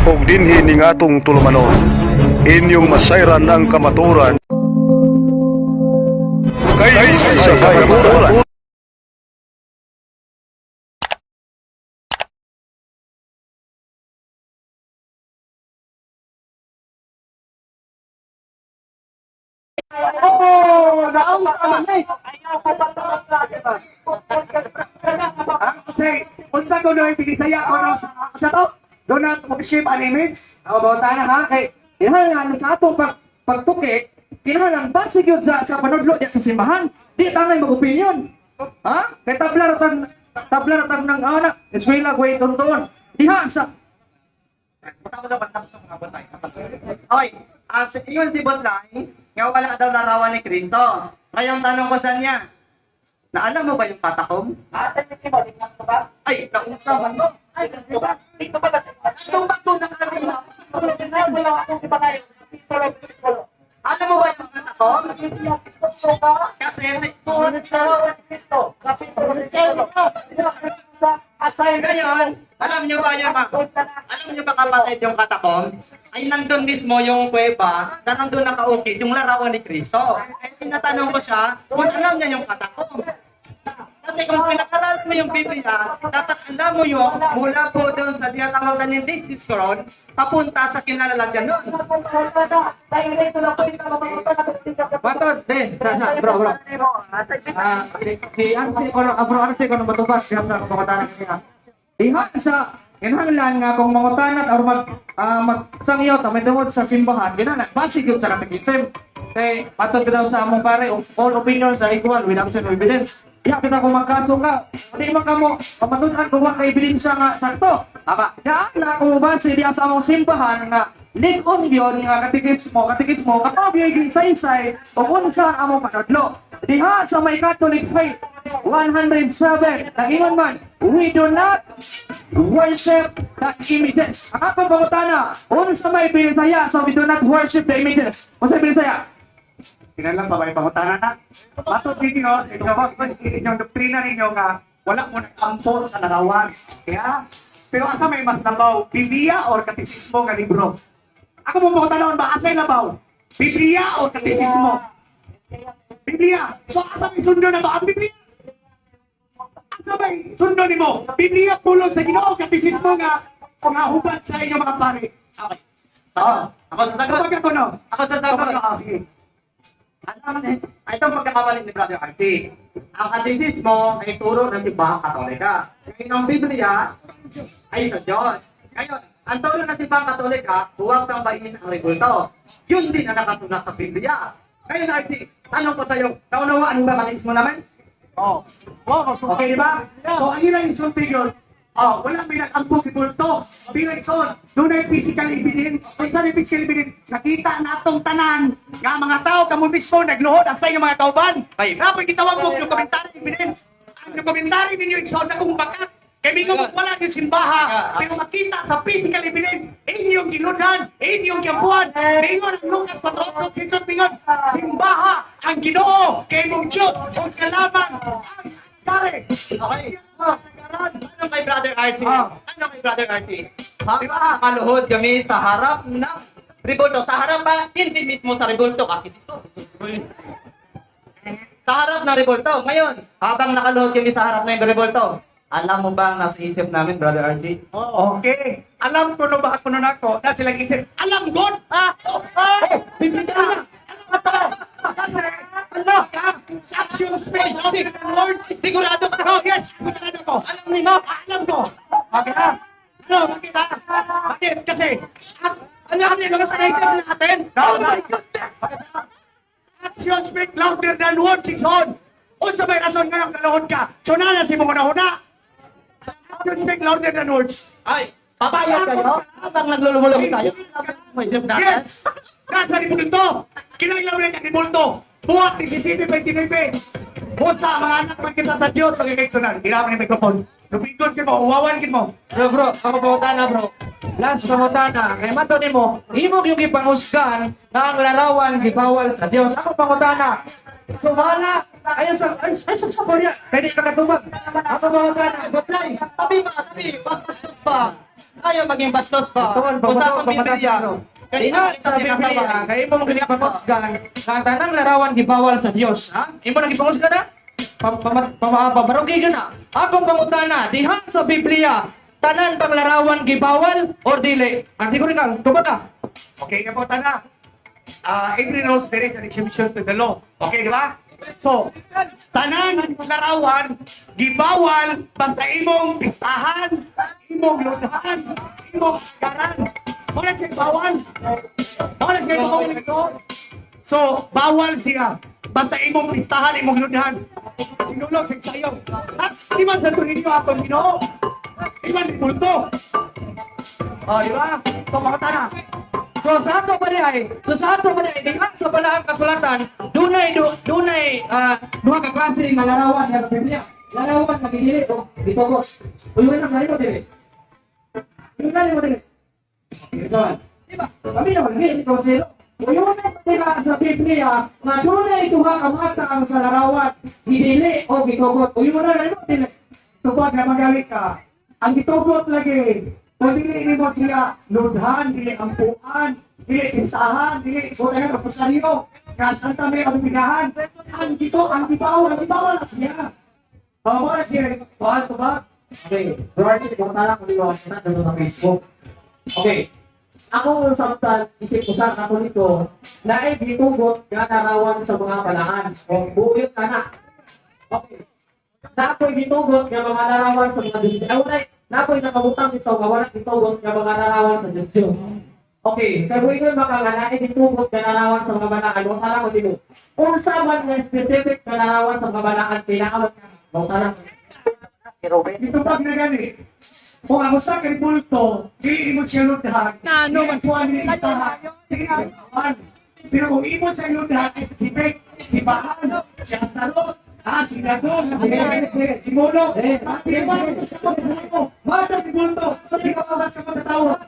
ug dinhi ning atong tulumanon. Inyong masayran ang kamaturan. Kay sa kamaturan. Oh, naong naman eh. Ayaw ko pa ito. Okay, unsa ko na ibinisaya ko na sa to? Do not mag-ship animates. Ako ba tayo ha? Kay kinahanglan sa ato pagtuki, kinahanglan base gyud sa panudlo diya sa simbahan. Di tangay mag-opinion. Ha? Kay tabla ra tag nang ana, eskwela way tuntuon. Diha sa Okay, sa iyon di Botlay, nga wala daw larawan ni Kristo. Ngayong tanong ko sa niya, naalam mo ba yung katakom? Ay, naunsa man mo. Ay, dito ba? Dito ba kasi? Anong bato na kami? Alam mo ba yung katakom? Kasi ngayon, alam nyo ba kapatid yung katakom? Ay nandun mismo yung kuweba na nandun nakaukit yung larawan ni Kristo. Kaya tinatanong ko siya kung alam niya yung katakom. Kasi kung pinakaral mo yung Biblia, dapat alam mo yung mula po doon sa tinatawagan ng Dead Sea Scrolls, papunta sa kinalalagyan nun. Batod din, bro. Si Arce ko nang batubas siya sa pagkatanan niya. Diha sa kinahanglan nga kung mangutanat or magsangyo sa may tungod sa simbahan, kinahanglan base gyud sa katekism. Kay patod daw sa among pare, all opinions are equal without evidence. Ya kita kung magkaso ka, hindi man ka mo pamatunan kung wala ebidensya nga sakto. Aba, daan na kung base diya sa among simbahan nga lig-on yun nga katikismo, kapag yung saysay o kung saan among panadlo. Diha sa may Catholic faith, 107, nagingon man, we do not worship the images. Ang atong pangutana, kung sa may Binisaya, so we do not worship the images. Kung sa Binisaya, Kinalang pa ba yung pangutana na? Matod ninyo, inyong doktrina ninyo nga wala mo nag-ampor sa larawan. Kaya, pero asa may mas labaw, Biblia or katekismo nga libro? Ako mo mga tanong ba, asa yung labaw? Biblia or katekismo? Biblia. So asa may sundo na ba ang Biblia? Asa may sundo ni mo? Biblia pulong sa Ginoo, katekismo nga hubad sa inyong mga pare. Okay. Ako sa tagot. Sige. Alam niyo, ito ang pagkakamali ni Brother Archie. Ang katekismo ay turo ng Simbahang Katolika. Ang Biblia ay sa Diyos. Ngayon, ang turo ng Simbahang Katolika, huwag sambahin ang rebulto. Yun din ang nakasulat sa Biblia. Ngayon, Archie, tanong ko sa'yo, naunawaan mo ba katekismo naman? Oo. Okay, di ba? So, ang ilang isang figure, wala may nag-ampog si Bulto. Birekson, doon ay physical evidence. Kung saan yung physical evidence, nakita natong tanan nga mga tao, kamo mismo, nagluhod ang sa inyong mga kauban. Ay, dapat kitawag mo yung komentary evidence. Ang komentary ninyo, ikaw na kung bakat. Kaya may wala yung simbaha. Pero makita sa physical evidence, inyong ginunhan, inyong kiampuan, ingon ang lukas sa trono, Jesus ingon, simbaha, ang Ginoo, kay mong Diyos, ang salamat, ang sari. Okay. Ano kay Brother Archie? Ano kay Brother Archie? Di ba, maluhod kami sa harap ng rebulto. Sa harap ba? Hindi mismo sa rebulto kasi dito. Sa harap ng rebulto. Ngayon, habang nakaluhod kami sa harap ng rebulto, alam mo ba ang nasa isip namin, Brother Archie? Okay. Alam ko na ba ako na ako na silang isip? Alam God! Bibigyan na! Ano ka to? Ano ka? Action space! Lord, sigurado ka ho! Yes! Sigurado ko! Alam ni mo! Alam ko! Okay na? Ano? Bakit ha? Bakit? Kasi ano kami mga sanaykan natin? Action speak louder than words is on! O sa may rason nga ng kalahon ka, so na si mga nahuna! Action speak louder than words! Ay! Papayag kayo? Habang naglulumulong tayo? Yes! Nasa ni Bulto! Kinailaw rin ang ni Bulto! Buhat ni CCTV 29 Buhat sa mga anak magkita sa Diyos sa kikeksunan. Ginawa ni mikrofon. Lupikon kin mo, uwawan kin mo. Bro, sa pangutana bro. Last pangutana, kay mato nimo, himog yung ipangusgan na ang larawan gibawal sa Dios. Ako pangutana. Sumala Ayun sa Korea. Pwede ka katubag. Ako mangutana. Batlay, tabi, bastos pa. Ayaw maging bastos pa. Tuwan, Punta sa Biblia. Ina sa Biblia, kaya mo mga pangusgan, sa tanang larawan gibawal sa Dios, ha? Imo na gipangusgan na? Pabarugi ka na. Akong pangutana, diha sa Biblia, tanan pang larawan gibawal or dili? Ang siguro ka, tubag ka. Okay, nga po, tana. Every rules there is an exception to the law. Okay, di ba? So, tanan larawan, gibawal basta imong pisahan, imong ludahan, imong agaran. Wala siya bawal. Wala siya bawal ito. So, bawal siya. Basta imong pistahan, imong ludahan. Sinulog sa sayo. At di man sa tuninyo atong Ginoo. Di man di bulto. Di ba? So, mga tana. So sa ato pa rin, di ka sa balaang kasulatan, dunay duha ka klase nga larawan sa Biblia. Larawan nga gidili o bitogos. Uy, na sa ito dili. Tingnan mo dili. Diba? Kami naman, hindi ko sila. Uyun na pati sa Biblia, na dunay duha ka mata ang sa larawan, gidili o bitogot. Uyun na rin mo dili. Tupag na magalit ka. Ang gitugot lagi. Kung dili mo siya ludhan, dili ampuan, dili pisahan, dili bulan ng pusaryo. Kasan kami ang binahan. Ang gibawal na siya. Bawal na siya. Bawal to ba? Okay, Lord, pumutala ko dito sa Facebook. Okay. Ako samtal, isip ko sa Katoliko, na ay ditugot nga narawan sa mga balaan. O buyot ka na. Okay. Na ako'y ditugot nga mga narawan sa mga Diyos. Ay, wala, na ako'y nakabutang dito, nga wala ditugot nga mga narawan sa Diyos. Okay, pero ikaw makakala, ay ditugot nga narawan sa mga balaan. Huwag tala ko dito. Kung sa mga specific nga narawan sa mga balaan, kailangan ka. Huwag tala ko. Itupag na gani. Kung ako sa kay bulto, dili mo siya ludhan. Hindi man tuwan ni itahan. Dili na tuwan. Pero kung imo siya ludhan, si Bek, si Bahan, si Astarot, si Ladon, si Molo, di ba ito siya pagkakaw? Bata ni bulto, hindi ka pa sa pagkatawa.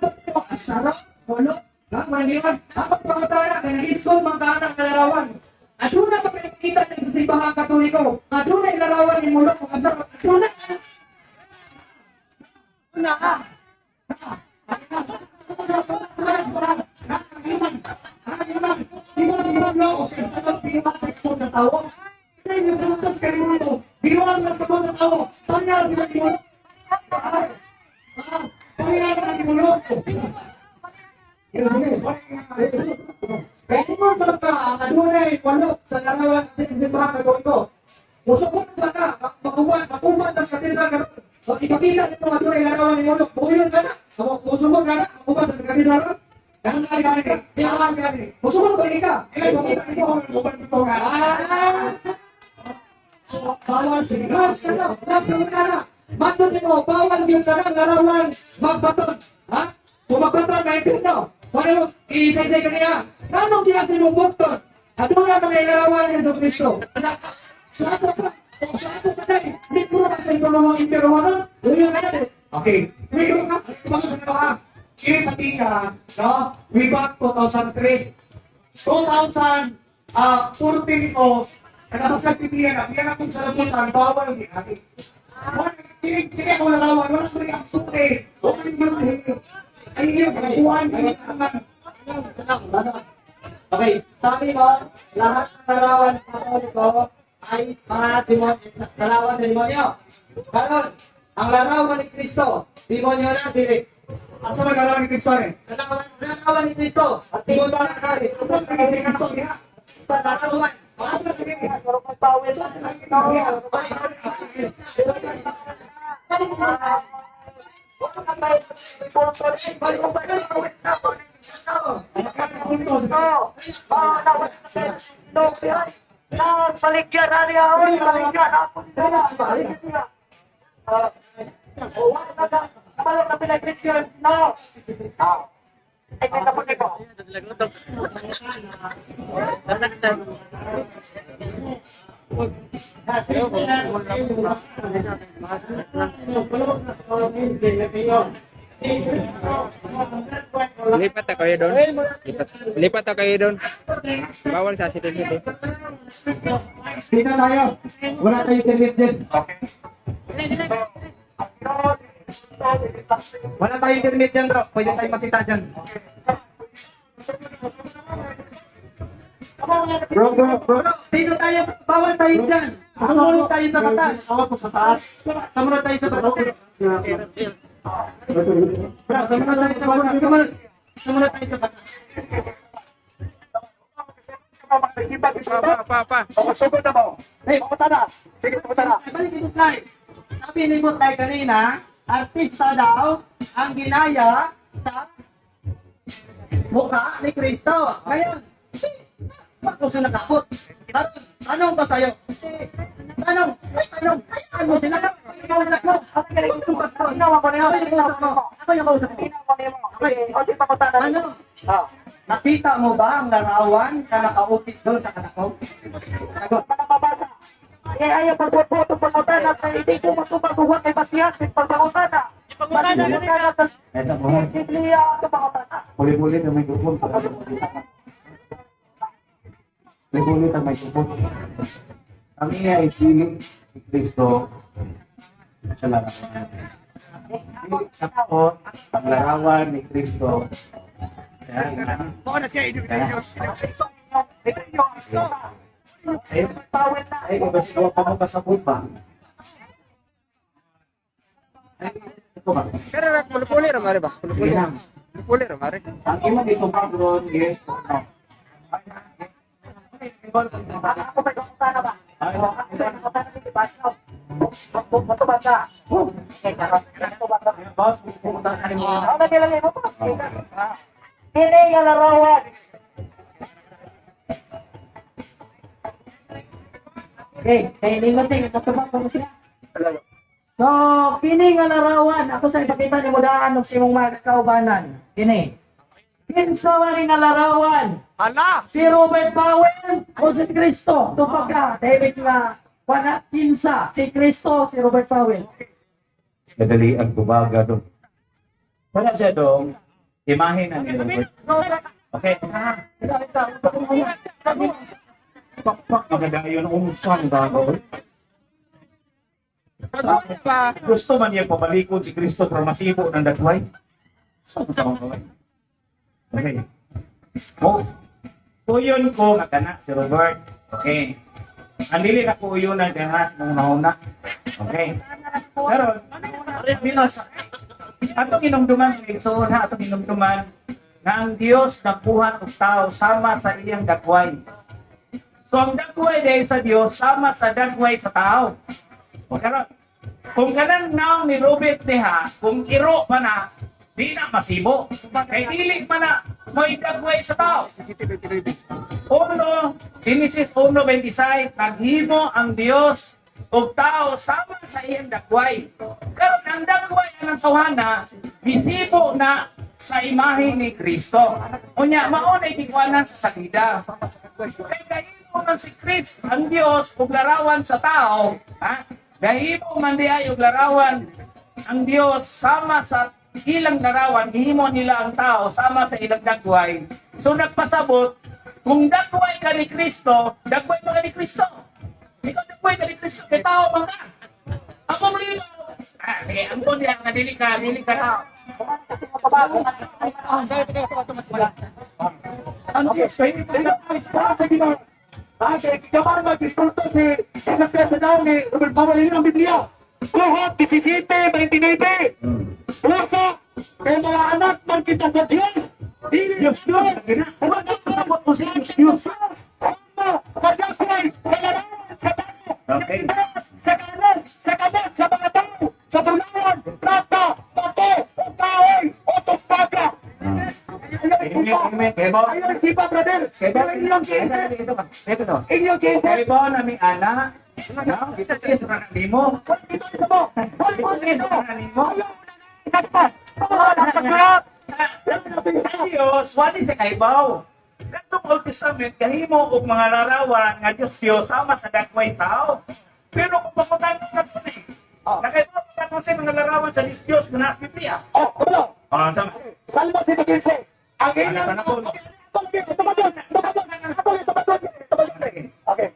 Astarot, Molo, Maniwan, ako pangutana, kaya nag-iskol mga anak na larawan. At doon na pagkakita ng simbahang Katoliko, at doon na larawan ni Molo, at doon na. Kaya mo talaga, ano na walo sa larawan ng simbahang Katoliko. Musukot ba ka, makuha na sa tindahan ka. So, ipakita nito ang tunay larawan ni Molo. Bukuyon ka na. Musukot ka na, makuha sa tindahan. Musukot ba ka? Bawal siya. Gas ka na, Baton mo, bawal yung sarang larawan, magbaton. Ha? Kung magbaton, kahit pino. Paano i-isay-say ka niya? Anong tinasin mong bukton? At doon na mga larawan ni Jesus Cristo. Sa ato pa, hindi po na sa ito ng impero mo nun. Uyo na natin. Okay. Ngayon ka, mga sa nawa, kinipati ka, no? Way back 2003. 2014 ko, nagkapasag pipiyan na, piyan akong sa labutan, bawal yung ginati. Kini ako nalawan, wala ko rin ang suke. Wala ko rin ang ay yung kakuhan, ay Okay, sabi mo, lahat ng larawan ng Katoliko ay mga larawan ng demonyo. Karon, ang larawan ni Kristo, demonyo na dili. Asa magalawan ni Kristo eh? Larawan ni Kristo, at demonyo na kari. Asa magalawan ni Kristo niya? Larawan. Asa magalawan ni Lipat na kayo doon. Lipat na kayo doon. Bawal sa sitin-sitin. Dito tayo. Wala tayo intermediate. Okay. Wala tayong internet dyan, bro. Pwede tayo magsita dyan. Bro. Dito tayo. Bawal tayo dyan. Sumunod tayo sa batas. Sa taas. Sumunod tayo sa batas. Bro, sumunod tayo sa batas. Sumunod tayo sa batas. Pa. Sugod na mo. Hey, pumunta na. Sige, pumunta na. Balik ito, Clay. Sabi ni Butlay kanina, artista daw ang ginaya sa mukha ni Kristo. Ngayon, bakit mo siya nakabot? Tanong ba sa'yo? Tanong. Ano mo sila? Kausap mo. Ako yung kausap mo. Ano? Nakita mo ba ang larawan na nakaupit doon sa kanakaw? Sagot. Ayaw pagboto pangutan at hindi ko matubaguhan kay Basias at pagpangutan na. Ipagmutan na rin na tas Biblia at pangutan na. Huli-huli na may gupon. Huli-huli na may gupon. Kami ay piling ni Kristo sa larawan. Piling sa po ang larawan ni Kristo. Oo na siya, Ay, kung basta ko pa mo kasabot ba? Ay, ito ba? Kaya puli ra mare ba? Puli ra mare. Ang imong ito background is no. Ako may pangutan na ba? Ako may pangutan na ni Basno. Matubag ka. Boss, pupunta ka rin mo. Ako na kailangan mo pa. Hindi nga larawan. Okay, kaya hindi natin, natubag ko sila. So, kini nga larawan, ako sa ipakita ni Mudaan ng simong mga kaubanan. Kini. Kinsa man nga larawan. Hala! Si Robert Powell o si Kristo. Tupag ka. David nga, wala kinsa. Si Kristo, si Robert Powell. Madali ang bumaga doon. Wala siya doon. Imahe na ni Robert. Okay. Pakpak maganda yun umusan bago. Gusto man niya pabalikod si Kristo para masibo ng datway. Saan ito ang gawin? Okay. Kuyon ko nakana si Robert. Okay. Ang dili na kuyon na dehas mong nauna. Okay. Pero, binos, atong inumduman sa Igsoon ha, atong inumduman na ang Diyos nagbuhat og tao sama sa iyang dagway. So ang dagway dahil sa Diyos sama sa dagway sa tao. Pero kung ganang naong ni Robert Deha, kung iro pa na, di na masibo. Kay dili pa na may dagway sa tao. Genesis 1:26, naghimo ang Diyos og tao sama sa iyang dagway. Pero ang dagway ng sawhana, visibo na sa imahe ni Kristo. Unya, maunay gikwanan sa sakida. Kay gahimo man si Kristo, ang Diyos, ug larawan sa tao, ha? Gahimo man di ay ug larawan ang Diyos sama sa ilang larawan, gihimo nila ang tao sama sa ilang dagway. So nagpasabot, kung dagway ka ni Kristo, dagway mo ka ni Kristo. Ikaw dagway ka ni Kristo, kay tao man ka. Ang problema, sige, ang problema nga dili ka tao. Ang Diyos, kaya kamar mag-diskurso si Nagpesa daw ni Robert Powell yun ang Biblia. Lahat, 17:29. Puso, kaya mga anak ng kita sa Diyos. Diyos Diyos. Umatapos mo siya sa Diyos. Sama sa Diyos ay kalarawan sa tao. Sa kanan, sa kanan, sa mga tao. Sa panawan, rata, bato, utaway, otospaga. Ayun, sipa, brother. Inyong kesa. Inyong kesa. Kaya ba namin anak? Kita siya sa kanang mo. Ito ito mo. Ito mo. Sakta. Diyos, wali sa kaibaw. Katong Old Testament, kahimo og mga larawan nga Diyos sama sa dagway tao. Pero kung papuntahan mo na ito nakaibaw mo sa mga larawan sa Diyos na nasa Biblia. Ano? Sama. Salmo 7:15. Ang ilang... Okay.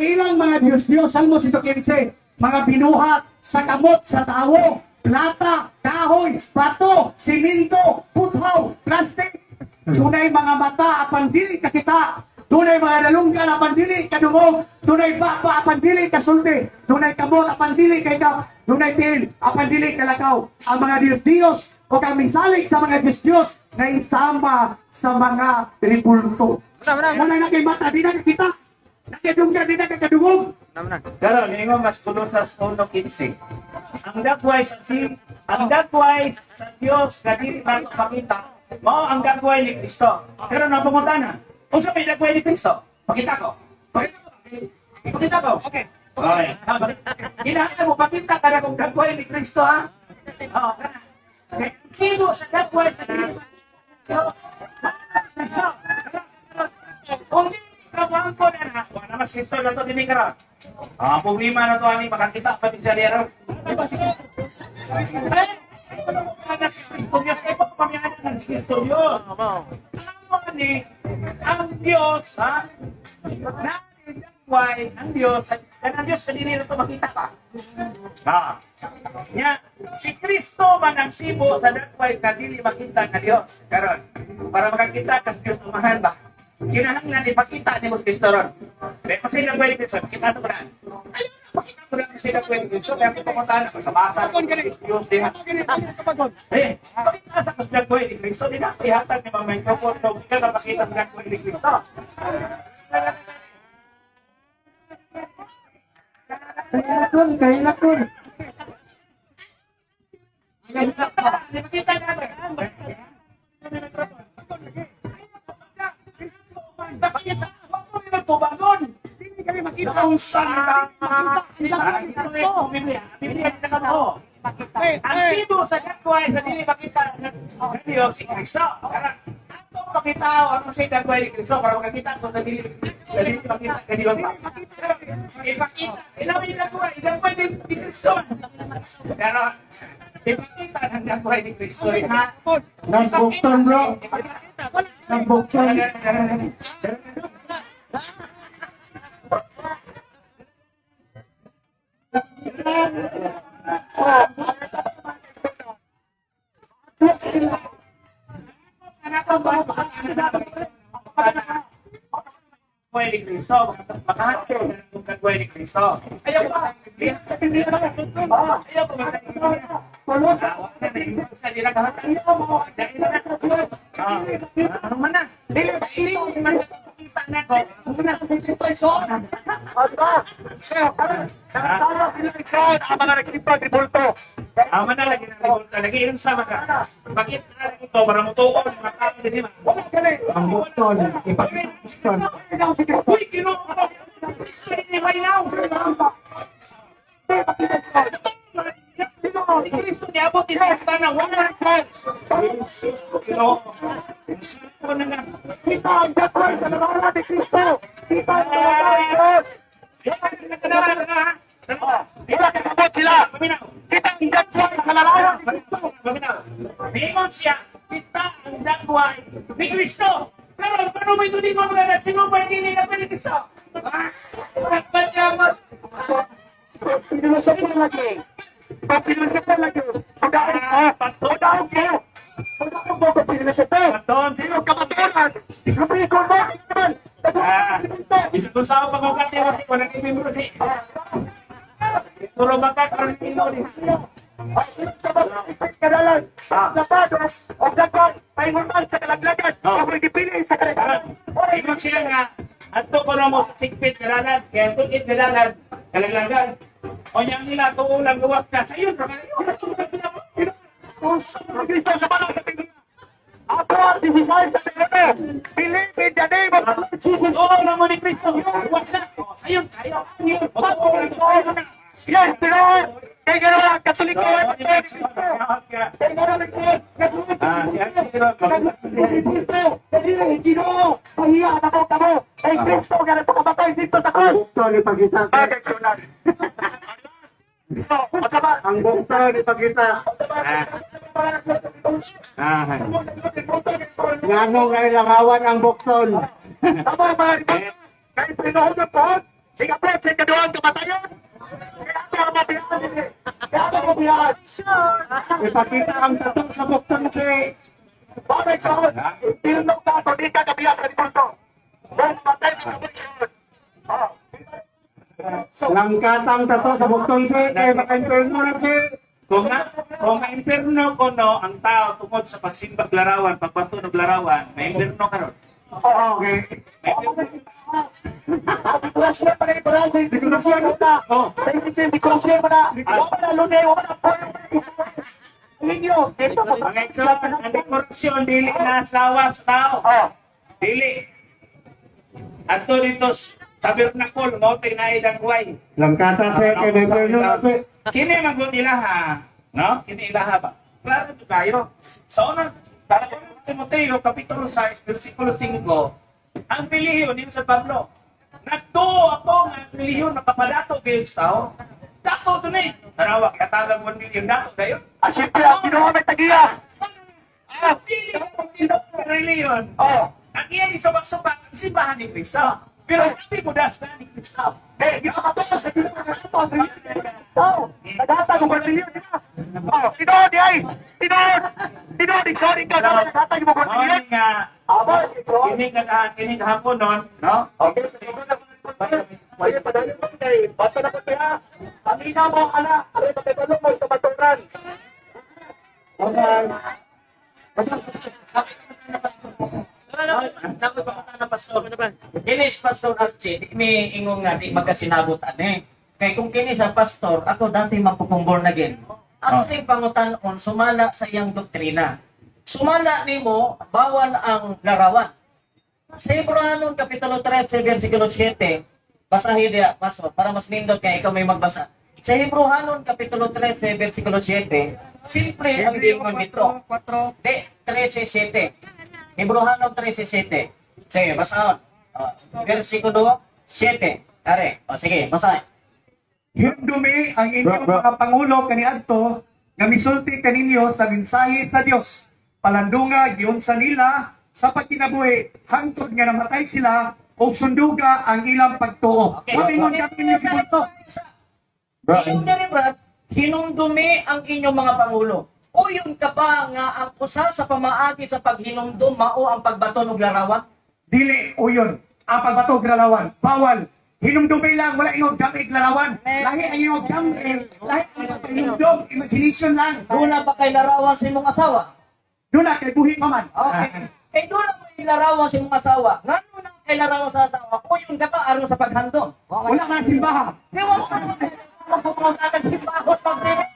ang ilang mga Diyos-Diyos, Salmo 115, mga binuhat sa kamot sa tao, plata, kahoy, bato, siminto, puthaw, plastic. Dunay mga mata apan dili kakita. Dunay mga dalunggan apan dili kadungog. Dunay baba apan dili kasulti. Dunay kamot apan dili kay ka. Dunay tiil apan dili kalakaw. Ang mga Diyos-Diyos o kami salig sa mga Diyos-Diyos na isama sa mga tribulto. Wala na kay mata, di na kakita. Nakadunggan, di na kakadungog. Pero ningon mas kuno sa 1:15. Ang dagway sa Dios nga dili ba makita. Mao ang dagway ni Kristo. Pero napunta na. Unsa may dagway ni Kristo? Pakita ko. Pakita ko. Okay. Okay. Kinahanglan mo pakita ka na kung dagway ni Kristo ha. Oh. Okay. Sino sa dagway sa Kristo? Kung gawang ko na wala mas Kristo na to dili karon. Problema na to ani makakita pa din siya ron. Sana si Kristo Diyos ay pagpamiyaan ng Kristo Diyos. Alam ni ang Diyos ha? Why ang Diyos ang Diyos sa dili na to makita pa. Nya si Kristo man ang sibo sa dagway ka dili makita nga Dios. Karon para makakita kas Dios tumahan ba? Kinahanglan ipakita ni Mos Kristo ron. Kaya kasi na pwede Kristo, kita sa brand. Ayun, pakita mo lang kasi na pwede Kristo, kaya kung pumuntahan ako sa basa, Diyos, diha. Pakita sa kasi na pwede Kristo, di na ihatag ni mga microphone, no, hindi ka napakita sa na pwede Kristo. Kahilakon. Ipakita natin. Pakita, huwag mo yung magpubangon. Hindi kami makita kung saan Biblia na kamo. Ang sibo sa dagway sa dili makita ng Diyos si Kristo. Ato makita ang sa dagway ni Kristo para makita ko sa dili makita kay Dios. Ipakita, ilaw ni dagway ni Kristo. Pero ipakita ng dagway ni Kristo. Nagbukton, bro. Nagbukton. Dagway ni Kristo, makahakil ng dagway ni Kristo. Ayaw ba? Ayaw ba? Sa nila kahit ano man na? Dili man kita na ko. Muna sa ito. Ang mga nagsipa di bulto. Ama na lagi na bulto lagi yun sa mga. Bakit na lagi to para mo tuwa ng mga tao din man. Wala kani. Ang bukton. Ipakita. Uy, kino. Kristo ni Maynaw. Si Kristo ni abot ni sa na wala ka. Kino. Ko na nga. Kita ang dagway sa nawala ni Kristo. Kita ang dagway. Ikakasabot sila! Kita ang dagway sa lalayan! Mingon siya, kita ang dagway ni Kristo! Pero paano may tunin mo mga nagsinumpa hindi na pwede Kristo? Pagpagyamat! Pinulusok na lagi. Pinulusok na lagi. Pagdaan siya. Pagdaan mo ko pinulusok na. Pagdoon sino kapatulan! Sabi ko ba? Isa kung saan pag-ugat niya kasi kung nag-ibig mo si... Puro makakaroon ng ino ni... Kadalan, sapatos, o dagat, pahingunan sa kalaglagan, ako dipili sa kalaglagan. Ingon siya nga, ato ko na mo sa sigpit kalalan, kaya tukit kalalan, kalaglagan. O niyang nila, tuulang luwas na sa iyo, Kristo sa balang sa tingin. Ako ang disisay sa tingin. Believe in the name of Jesus. Oo naman ni Kristo, luwas na. Sa iyo, tayo. Yes, Lord. Kaya gano'n ang Katoliko. Kaya gano'n ang hindi mo. Pahiya na ko kamo. Ay, Kristo, ganun pakamatay dito sa ko. Bukto ni Pagita. Bagay ko na. Ang bukto ni Pagita. Ngano nga ilahawan ang bukton. Tama ba? Kahit pinuhod na po. Sige, Fred, sa kaduhan, kamatayon. Kaya ako mabiyahan din. Kaya ako mabiyahan. Ipakita ang tattoo sa bukton si... Bakit sa akin? Tinunok ka ito, di ka kabiyahan sa dito. Dahil matay ka kabiyahan. Langkatang tattoo sa bukton si... Kaya maka-inferno na si... Kung ma-imperno ko no, ang tao tungkol sa pagsimbag larawan, pagpatunog larawan, ma-imperno ka ron. Oo, okay. Dikurasya pa kayo pala. Dikurasya mo na. Dikurasya mo na. Wala na lunay. Wala na po. Ninyo. Ang eksalan, ang dekorasyon, dili na asawa sa tao. Dili. Ato dito sa Bernacol, mo tinaidagway. Langkata sa kini magod ilaha, no? Kini ilaha ba? Klaro to kayo. Sa unang Timoteo kapitulo 6 bersikulo 5, ang piliyon din sa Pablo. Nagtuo ako nga ang piliyon makapadato kayo sa tao. Dato to ni. Tarawag katagang 1 million dato kayo. Siyempre, kinuha may tagiya. Dili ang piliyon. Ang iyan isabak-sabak ang simbahan ni Cristo. Pero hindi mo das na ni Cristo. Di ako to sa piliyon. Nagata ko Brazilian sila. Sinod ay! Sinod! Sorry ka na. Nagata ko Brazilian. Kini nga hapon nun, no? Okay. Padali mo kayo. Basta na po kaya. Pamina mo ang ala. Aray patagulong mo sa maturan. Nakoy pakita na pastor. Kinis pastor Archie, may ingong nga di magkasinabutan eh. Kaya kung kini sa pastor, ako dati magpupong born again. Ako yung pangutan-on, sumala sa iyang doktrina. Sumala nimo, bawal ang larawan. Sa Hebreanon Kapitulo 13, versikulo 7, basahin niya, pastor, para mas nindot kaya ikaw may magbasa. Sa Hebreanon Kapitulo 13, versikulo 7, simple ang dingon nito. 13:7. Hebreanon 13:7. Sige, basahin. Versikulo 7. Tare, sige, basahin. Hindumi ang inyong mga pangulo kaniadto nga misulti kaninyo sa mensahe sa Dios. Palandunga giyon sa nila sa pagkinabuhi hangtod nga namatay sila o sunduga ang ilang pagtuo. Mamingon kami niyo si Bulto. Yung diri brad, hinumdumi ang inyong mga pangulo. O yun ka ba nga ang usa sa pamaagi sa paghinumdum mao ang pagbaton og larawan? Dili o yun. Ang pagbatog larawan. Bawal. Hinumdumi lang. Wala inyong gamit larawan. Lahi ang inyong gamit. Lahi ang inyong hinumdum. Imagination lang. Doon na ba kay larawan sa imong asawa? Doon na kay buhi pa man. Okay. Kay doon na kay larawan sa imong asawa. Ngano na kay larawan sa asawa? O yun ka ba aron sa paghandom? Wala man simbahan. Di wala ka magpupunta ng simbahon pag-dili.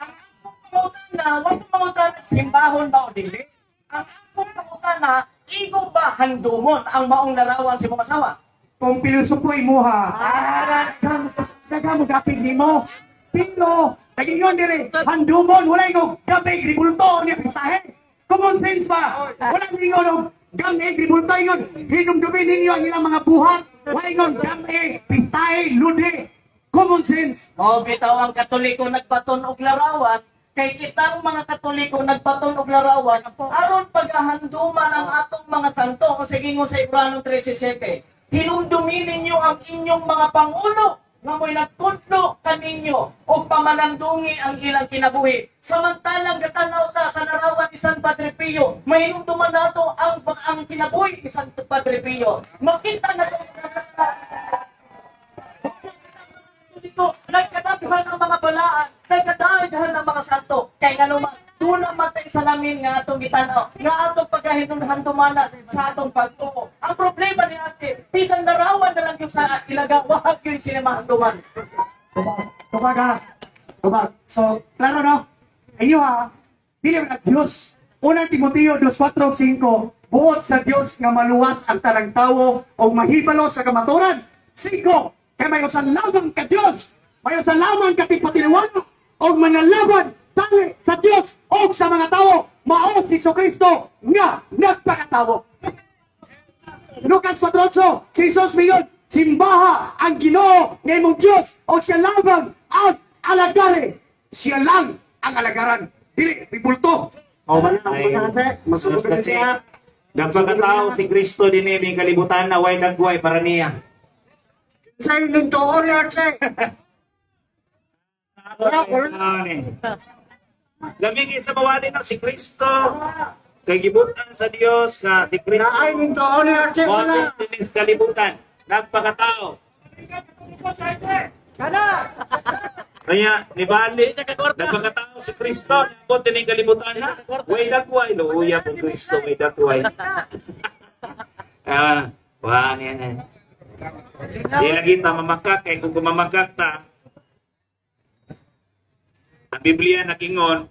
Ang akong pangutan na, wala pangutan ng simbahon ba o dili? Ang akong pangutan na, ikaw ba handumon ang maong larawan sa imong asawa? Kung pilosopoy mo ha. Daga mo gapig ni mo. Pino. Nagingon dire. Handumon. Wala yung gapig. Ribulto. Niya pisahe. Common sense ba? Wala ninyo no. Gamig. Ribulto yun. Hinumdumi ninyo ang ilang mga buhat. Wala yung gamig. Pisahe. Ludi. Common sense. O bitaw ang Katoliko nagbaton og larawan, kay kitang mga Katoliko nagbaton og larawan, aron paghahanduman ang atong mga santo. Kung sige sa Hebreanon 13:7, hinumdumi ninyo ang inyong mga pangulo nga mo'y nagtudlo kaninyo o pamalandungi ang ilang kinabuhi. Samantalang gatanaw ta sa larawan ni San Padre Pio, mahinumduman nato ang kinabuhi ni San Padre Pio. Makita na dito, nagkadapihan ng mga balaan, nagkadapihan ng mga santo. Kaya nga naman, doon ang matay sa lamin nga atong gitanaw, nga atong pagkahinunhandumanan sa atong pagtuo. Ang problema ni ate, bisan larawan na lang yung sa ilaga, wahag yung sinamahanduman. Tumaga. So, klaro no? Ayun ha. Dili ang Diyos. Unang Timoteo 2:4-5, buot sa Diyos nga maluwas ang tanang tawo o mahibalo sa kamaturan. 5, kaya may usan lamang ka Diyos, may usan lamang ka tigpatiliwano, o manalaban tali sa Diyos o sa mga tao, mao si Kristo nga nagpakatawo. Lucas 4:8, si Jesus mayon, simbaha ang Ginoo nga imong Diyos o siya lamang ang alagari. Siya lang ang alagaran. Dili, ribulto. O man ang pagkakase, masusunod na siya. Nagpagkatao si Kristo din may kalibutan na way nagway para niya. Silent to all Archie. Lamig sa bawali ng si Kristo. Kay gibutan sa Dios nga si Kristo. Naay ning to all Archie Mo na. tinis kalibutan. Nagpakatao. Kaya nibali nagpakatao si Kristo. Mo tining kalibutan na. Way dakway luya po Kristo way dakway. Wah yan. Di lagi ta mamakak kay kung mamakak ta. Ang Biblia nagingon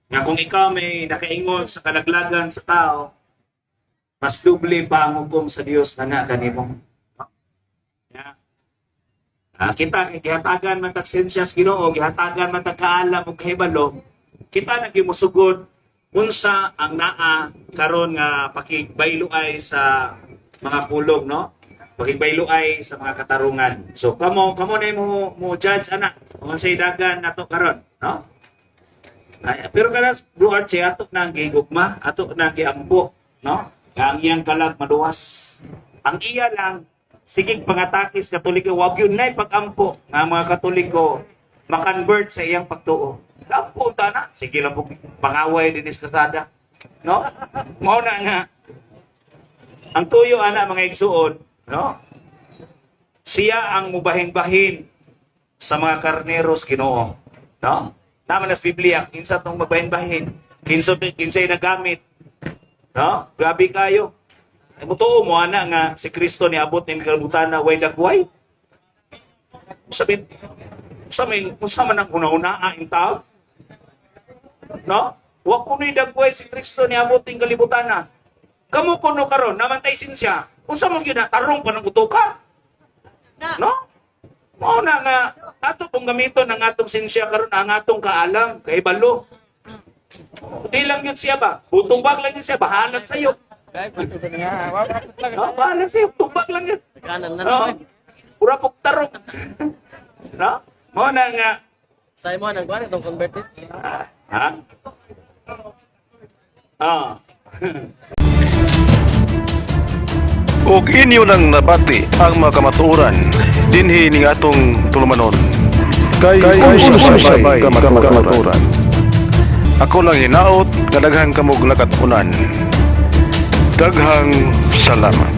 nga kung ikaw may nakaingon sa kalaglagan sa tao, mas doble pa ang hukom sa Dios na kanimo. Yeah. Kita kay gihatagan man tag sensyas Ginoo, gihatagan man tag kaalam ug kahibalo, kita nagimusugod unsa ang naa karon nga pakigbayloay sa mga pulong, no? Pakigbayloay sa mga katarungan. So kamo na mo judge anak kung say dagan nato karon, no? Ay, pero kanas duart siya ato nang gigugma, ato nang giambo, no? Ang iyang kalag maduwas. Ang iya lang sigig pangatakis Katoliko, wag yun na pag-ampo nga mga Katoliko makonvert sa iyang pagtuo. Ampo ta na, sige lang po pangaway din sa tada, no? Mao na nga ang tuyo ana mga igsuon, no? Siya ang mubahin-bahin sa mga karneros Ginoo, no? Tama na sa Biblia, kinsa tong magbahin-bahin, kinsay nagamit, no? Grabe kayo. Ay mutuo mo ana nga si Kristo ni abot ni kalibutan na way dagway. Sabi unsa man ang una-una in tao? No? Wa kuno dagway si Kristo ni abot ni kalibutan na. Kamu kuno karon namantay sinsya. Unsa man gyud tarong pa ng utoka? No? Mao na nga ato pong gamiton ang atong sinsya karon ang atong kaalam kay balo. Di lang yun siya ba? Butubag lang yun siya, bahalag sa'yo. No, bahalag sa'yo, tubag lang yun. No? Pura pong tarong. No? Mao na nga. Sa'yo mo, nang kuwan, itong converted. Ha? Ug inyo nang nabati ang mga kamatuoran dinhi ning atong tulumanon. Kay unsay kamatuoran. Ako lang hinaot, kadaghang kamog lakatunan. Daghang salamat.